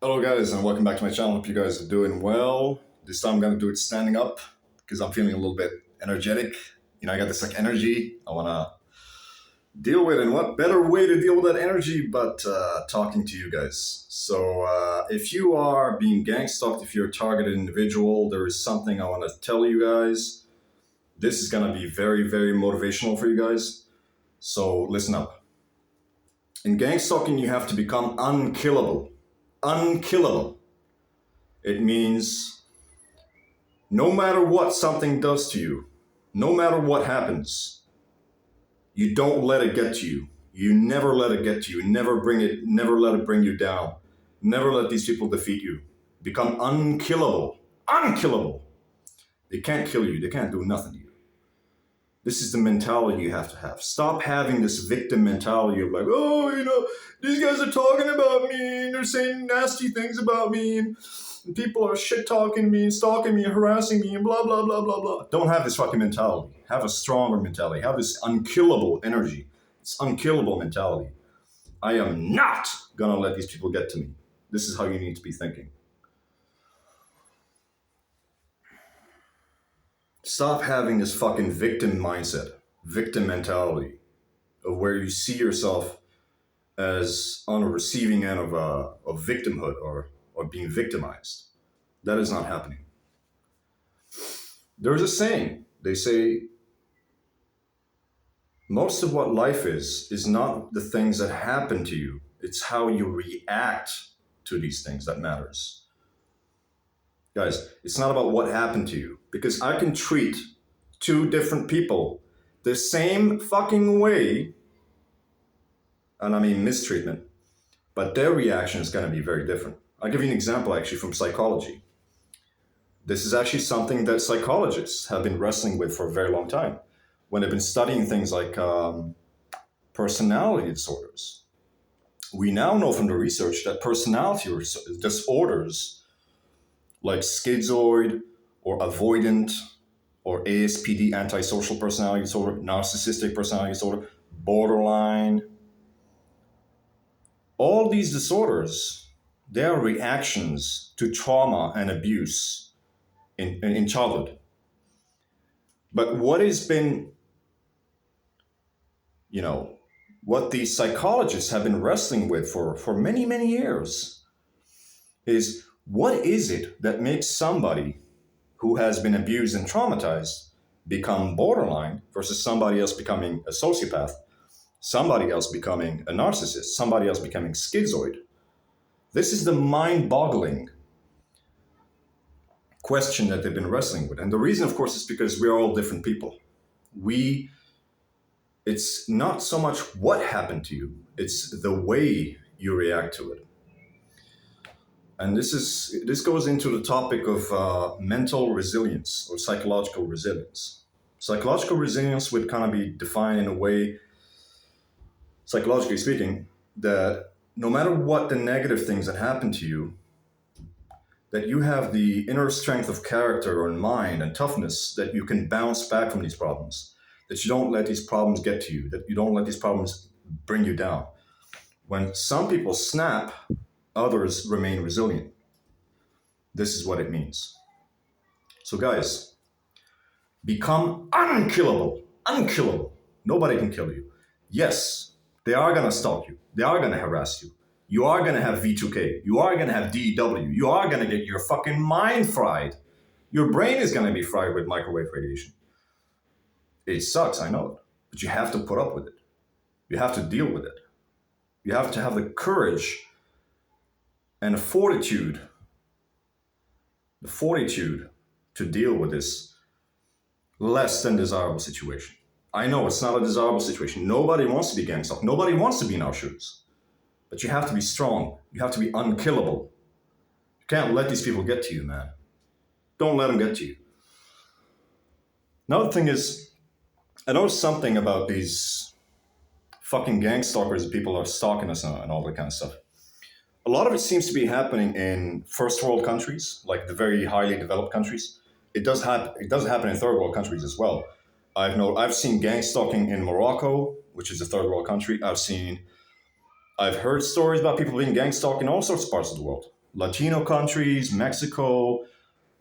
Hello guys and welcome back to my channel. Hope you guys are doing well. This time I'm gonna do it standing up because I'm feeling a little bit energetic. I got this energy I wanna deal with, and what better way to deal with that energy but talking to you guys. So if you are being gang stalked, if you're a targeted individual, there is something I wanna tell you guys. This is gonna be very, very motivational for you guys. So listen up. In gang stalking, you have to become unkillable. Unkillable. It means no matter what something does to you, no matter what happens, you don't let it get to you. You never let it get to you. Never let it bring you down. Never let these people defeat you. Become unkillable. Unkillable. They can't kill you. They can't do nothing to you. This is the mentality you have to have. Stop having this victim mentality of like, oh, these guys are talking about me and they're saying nasty things about me and people are shit talking me, stalking me, harassing me, and blah, blah, blah, blah, blah. Don't have this fucking mentality. Have a stronger mentality. Have this unkillable energy. It's unkillable mentality. I am not gonna let these people get to me. This is how you need to be thinking. Stop having this fucking victim mindset, victim mentality of where you see yourself as on a receiving end of victimhood or being victimized. That is not happening. There's a saying. They say most of what life is not the things that happen to you. It's how you react to these things that matters. Guys, it's not about what happened to you, because I can treat two different people the same fucking way, and I mean mistreatment, but their reaction is going to be very different. I'll give you an example actually from psychology. This is actually something that psychologists have been wrestling with for a very long time when they've been studying things like personality disorders. We now know from the research that personality disorders like schizoid or avoidant or ASPD, antisocial personality disorder, narcissistic personality disorder, borderline, all these disorders, they are reactions to trauma and abuse in childhood. But what has been, what these psychologists have been wrestling with for many, many years is, what is it that makes somebody who has been abused and traumatized become borderline versus somebody else becoming a sociopath, somebody else becoming a narcissist, somebody else becoming schizoid? This is the mind-boggling question that they've been wrestling with. And the reason, of course, is because we're all different people. It's not so much what happened to you, it's the way you react to it. And this goes into the topic of mental resilience or psychological resilience. Psychological resilience would kind of be defined in a way, psychologically speaking, that no matter what the negative things that happen to you, that you have the inner strength of character or mind and toughness that you can bounce back from these problems, that you don't let these problems get to you, that you don't let these problems bring you down. When some people snap, others remain resilient. This is what it means. So guys, become unkillable. Unkillable. Nobody can kill you. Yes, they are going to stalk you. They are going to harass you. You are going to have V2K. You are going to have DW. You are going to get your fucking mind fried. Your brain is going to be fried with microwave radiation. It sucks, I know it. But you have to put up with it. You have to deal with it. You have to have the courage and the fortitude to deal with this less than desirable situation. I know it's not a desirable situation. Nobody wants to be gang stalked. Nobody wants to be in our shoes. But you have to be strong. You have to be unkillable. You can't let these people get to you, man. Don't let them get to you. Another thing is, I noticed something about these fucking gang stalkers. People are stalking us and all that kind of stuff. A lot of it seems to be happening in first world countries, like the very highly developed countries. It does happen in third world countries as well. I've seen gang stalking in Morocco, which is a third world country. I've heard stories about people being gang stalked in all sorts of parts of the world. Latino countries, Mexico,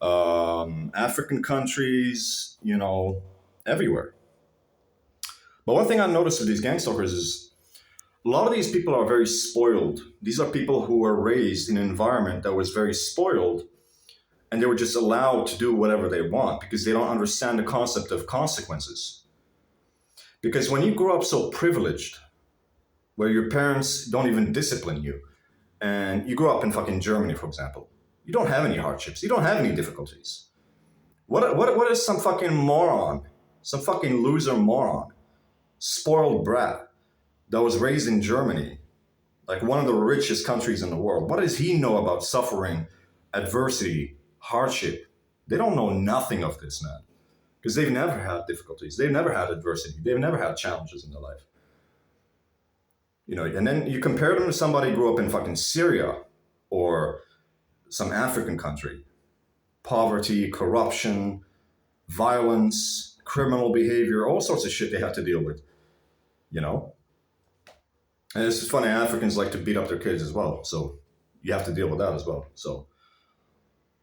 African countries, everywhere. But one thing I noticed with these gang stalkers is a lot of these people are very spoiled. These are people who were raised in an environment that was very spoiled, and they were just allowed to do whatever they want because they don't understand the concept of consequences. Because when you grow up so privileged, where your parents don't even discipline you, and you grow up in fucking Germany, for example, you don't have any hardships, you don't have any difficulties. What is some fucking moron, some fucking loser moron, spoiled brat that was raised in Germany, like one of the richest countries in the world? What does he know about suffering, adversity, hardship? They don't know nothing of this, man, because they've never had difficulties, they've never had adversity, they've never had challenges in their life. And then you compare them to somebody who grew up in fucking Syria or some African country. Poverty, corruption, violence, criminal behavior, all sorts of shit they have to deal with, you know? And it's just funny, Africans like to beat up their kids as well. So you have to deal with that as well. So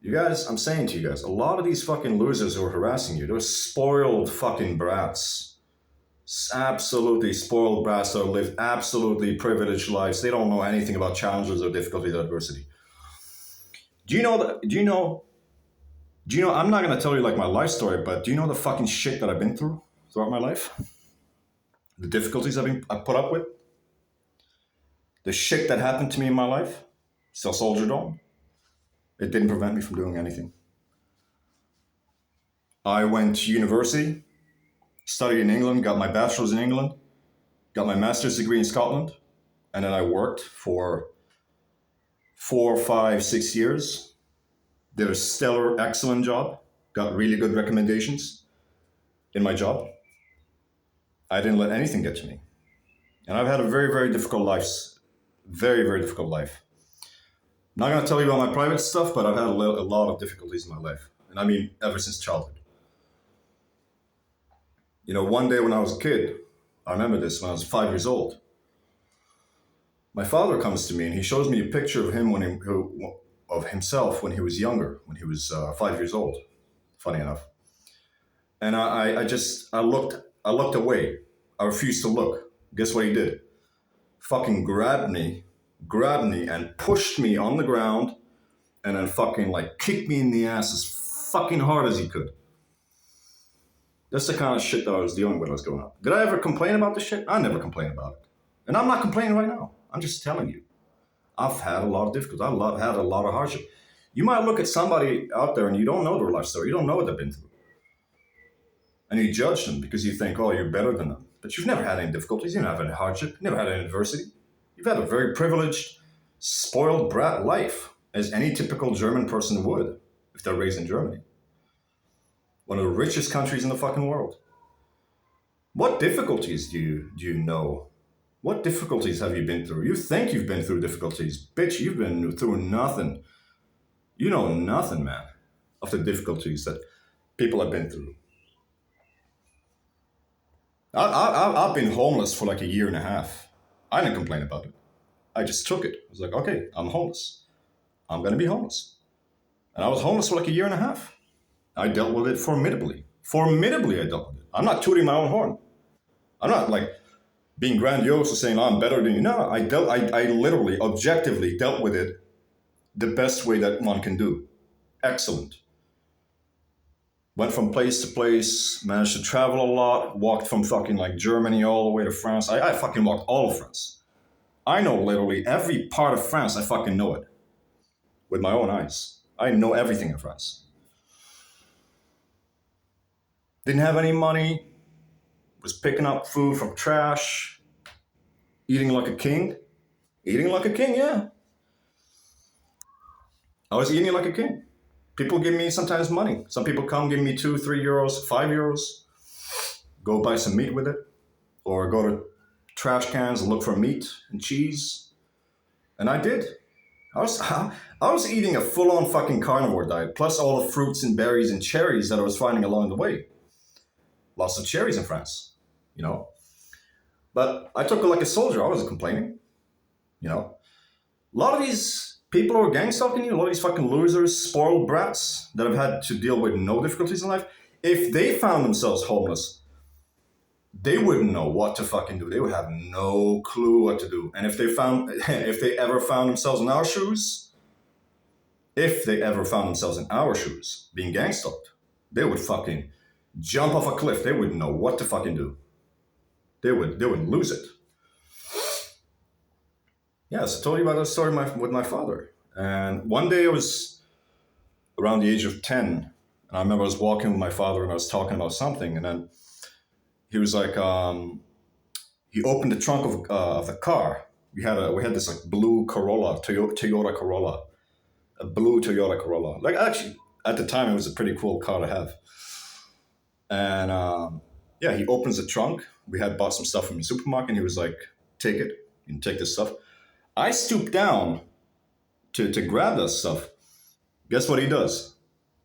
you guys, I'm saying to you guys, a lot of these fucking losers who are harassing you, they're spoiled fucking brats. Absolutely spoiled brats that live absolutely privileged lives. They don't know anything about challenges or difficulties or adversity. Do you know, I'm not going to tell you like my life story, but do you know the fucking shit that I've been through throughout my life? The difficulties I've put up with? The shit that happened to me in my life? Still soldiered on. It didn't prevent me from doing anything. I went to university, studied in England, got my bachelor's in England, got my master's degree in Scotland, and then I worked for 4, 5, 6 years. Did a stellar, excellent job, got really good recommendations in my job. I didn't let anything get to me. And I've had a very, very difficult life. Very, very difficult life. I'm not going to tell you about my private stuff, but I've had a lot of difficulties in my life. And I mean, ever since childhood. One day when I was a kid, I remember this, when I was 5 years old, my father comes to me and he shows me a picture of him of himself when he was younger, when he was 5 years old, funny enough. And I looked away. I refused to look. Guess what he did? Fucking grabbed me and pushed me on the ground and then fucking like kicked me in the ass as fucking hard as he could. That's the kind of shit that I was dealing with when I was growing up. Did I ever complain about this shit? I never complained about it. And I'm not complaining right now. I'm just telling you. I've had a lot of difficulties. I've had a lot of hardship. You might look at somebody out there and you don't know their life story. You don't know what they've been through. And you judge them because you think, oh, you're better than them. But you've never had any difficulties. You've never had any hardship. You've never had any adversity. You've had a very privileged, spoiled brat life, as any typical German person would if they're raised in Germany. One of the richest countries in the fucking world. What difficulties do you know? What difficulties have you been through? You think you've been through difficulties. Bitch, you've been through nothing. You know nothing, man, of the difficulties that people have been through. I've been homeless for like a year and a half. I didn't complain about it. I just took it. I was like, okay, I'm homeless. I'm going to be homeless. And I was homeless for like a year and a half. I dealt with it formidably. Formidably, I dealt with it. I'm not tooting my own horn. I'm not like being grandiose or saying, oh, I'm better than you. No, I literally, objectively dealt with it the best way that one can do. Excellent. Went from place to place, managed to travel a lot, walked from fucking like Germany all the way to France. I fucking walked all of France. I know literally every part of France. I fucking know it with my own eyes. I know everything in France. Didn't have any money, was picking up food from trash, eating like a king. Eating like a king, yeah. I was eating like a king. People give me sometimes money. Some people come give me 2, 3 euros, 5 euros. Go buy some meat with it. Or go to trash cans and look for meat and cheese. And I did. I was eating a full-on fucking carnivore diet, plus all the fruits and berries and cherries that I was finding along the way. Lots of cherries in France, But I took it like a soldier. I wasn't complaining, A lot of these people who are gang stalking you, a lot of these fucking losers, spoiled brats that have had to deal with no difficulties in life, if they found themselves homeless, they wouldn't know what to fucking do. They would have no clue what to do. And if they ever found themselves in our shoes, being gang stalked, they would fucking jump off a cliff. They wouldn't know what to fucking do. They would lose it. Yeah, so I told you about that story with my father. And one day I was around the age of 10, and I remember I was walking with my father and I was talking about something, and then he was like, he opened the trunk of the car. We had this like blue Corolla, Toyota Corolla, a blue Toyota Corolla. Like actually, at the time, it was a pretty cool car to have. And yeah, he opens the trunk. We had bought some stuff from the supermarket, and he was like, "Take it, you can take this stuff." I stooped down to grab that stuff. Guess what he does?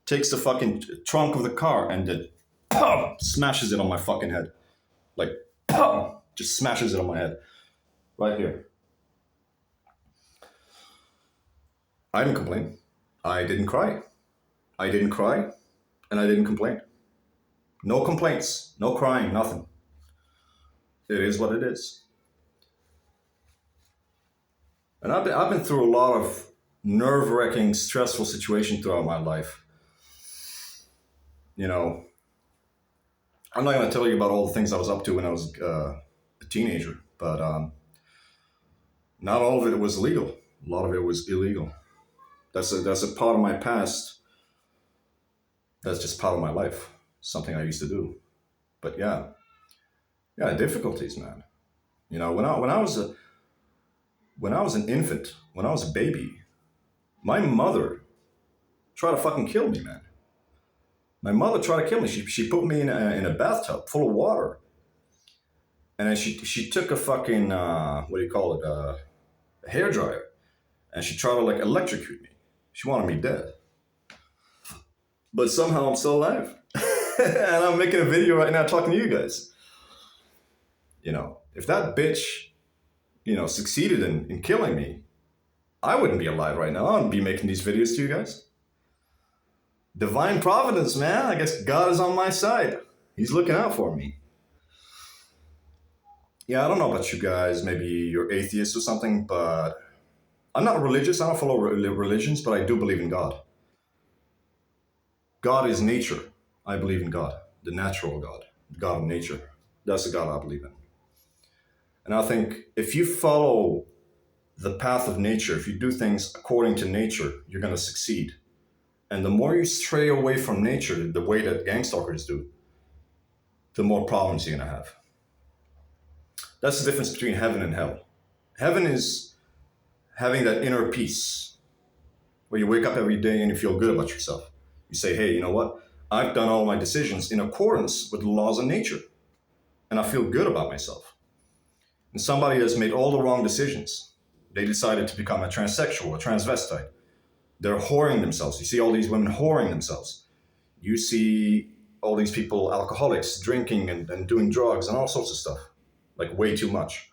Takes the fucking trunk of the car and then smashes it on my fucking head. Like, just smashes it on my head. Right here. I didn't complain. I didn't cry. I didn't cry, and I didn't complain. No complaints, no crying, nothing. It is what it is. And I've been through a lot of nerve-wracking, stressful situations throughout my life. You know, I'm not going to tell you about all the things I was up to when I was a teenager, but not all of it was legal. A lot of it was illegal. That's a part of my past. That's just part of my life. Something I used to do. But yeah, difficulties, man. You know, when I was an infant, when I was a baby, my mother tried to fucking kill me, man. My mother tried to kill me. She put me in a bathtub full of water, and then she took a fucking what do you call it, a hairdryer, and she tried to like electrocute me. She wanted me dead, but somehow I'm still alive, and I'm making a video right now talking to you guys. You know, if that bitch, you know, succeeded in killing me, I wouldn't be alive right now. I wouldn't be making these videos to you guys. Divine providence, man. I guess God is on my side. He's looking out for me. Yeah, I don't know about you guys. Maybe you're atheist or something, but I'm not religious. I don't follow religions, but I do believe in God. God is nature. I believe in God, the natural God, the God of nature. That's the God I believe in. And I think if you follow the path of nature, if you do things according to nature, you're going to succeed. And the more you stray away from nature, the way that gang stalkers do, the more problems you're going to have. That's the difference between heaven and hell. Heaven is having that inner peace where you wake up every day and you feel good about yourself. You say, hey, you know what? I've done all my decisions in accordance with the laws of nature, and I feel good about myself. And somebody has made all the wrong decisions. They decided to become a transsexual, a transvestite. They're whoring themselves. You see all these women whoring themselves. You see all these people, alcoholics, drinking and doing drugs and all sorts of stuff, like way too much,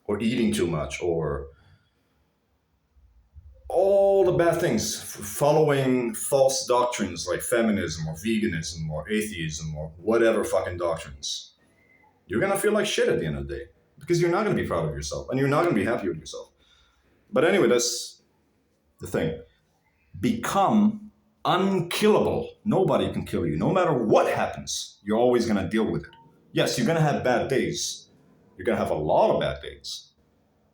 or eating too much, or all the bad things, following false doctrines like feminism or veganism or atheism or whatever fucking doctrines. You're going to feel like shit at the end of the day because you're not going to be proud of yourself and you're not going to be happy with yourself. But anyway, that's the thing. Become unkillable. Nobody can kill you. No matter what happens, you're always going to deal with it. Yes, you're going to have bad days. You're going to have a lot of bad days.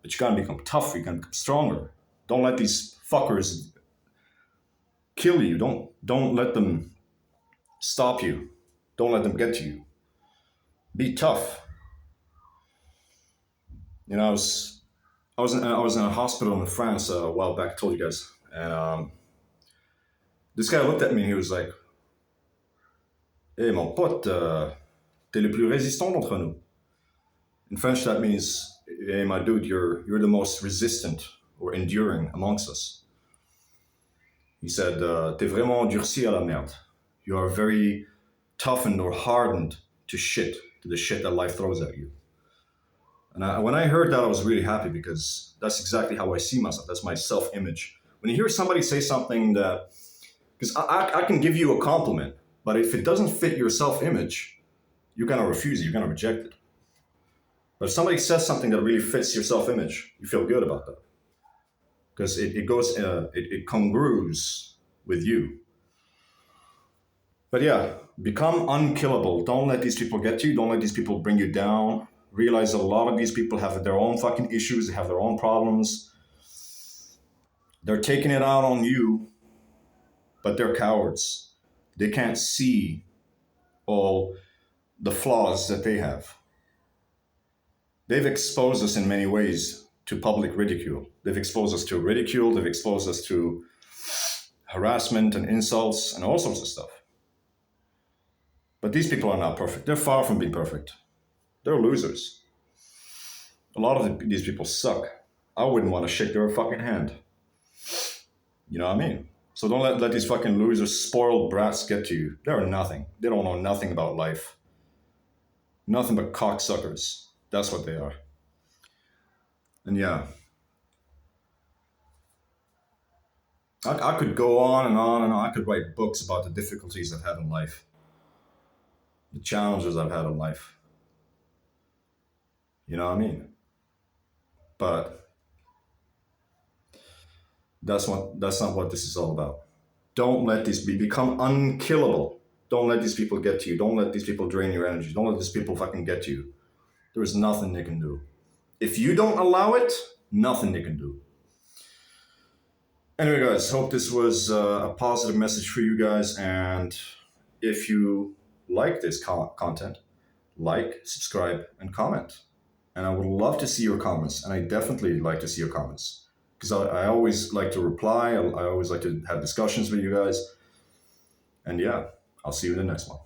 But you're going to become tougher. You're going to become stronger. Don't let these fuckers kill you. Don't let them stop you. Don't let them get to you. Be tough. You know, I was in a hospital in France a while back. I told you guys, and this guy looked at me and he was like, "Hey, mon pote, t'es le plus résistant d'entre nous." In French, that means, "Hey, my dude, you're the most resistant or enduring amongst us." He said, "T'es vraiment durci à la merde. You are very toughened or hardened to shit, to the shit that life throws at you." And when I heard that, I was really happy because that's exactly how I see myself. That's my self image. When you hear somebody say something that, because I can give you a compliment, but if it doesn't fit your self image, you're going to refuse it, you're going to reject it. But if somebody says something that really fits your self image, you feel good about that because it congrues with you. But yeah, become unkillable. Don't let these people get you. Don't let these people bring you down. Realize that a lot of these people have their own fucking issues. They have their own problems. They're taking it out on you, but they're cowards. They can't see all the flaws that they have. They've exposed us in many ways to public ridicule. They've exposed us to ridicule. They've exposed us to harassment and insults and all sorts of stuff. But these people are not perfect. They're far from being perfect. They're losers. A lot of these people suck. I wouldn't want to shake their fucking hand. You know what I mean? So don't let these fucking losers, spoiled brats get to you. They're nothing. They don't know nothing about life. Nothing but cocksuckers. That's what they are. And yeah, I could go on and on and on. I could write books about the difficulties I've had in life, the challenges I've had in life. You know what I mean? But that's not what this is all about. Don't let these become unkillable. Don't let these people get to you. Don't let these people drain your energy. Don't let these people fucking get to you. There is nothing they can do. If you don't allow it, nothing they can do. Anyway, guys, hope this was a positive message for you guys. And if you like this content, like, subscribe, and comment. And I would love to see your comments. And I definitely like to see your comments because I always like to reply. I always like to have discussions with you guys. And yeah, I'll see you in the next one.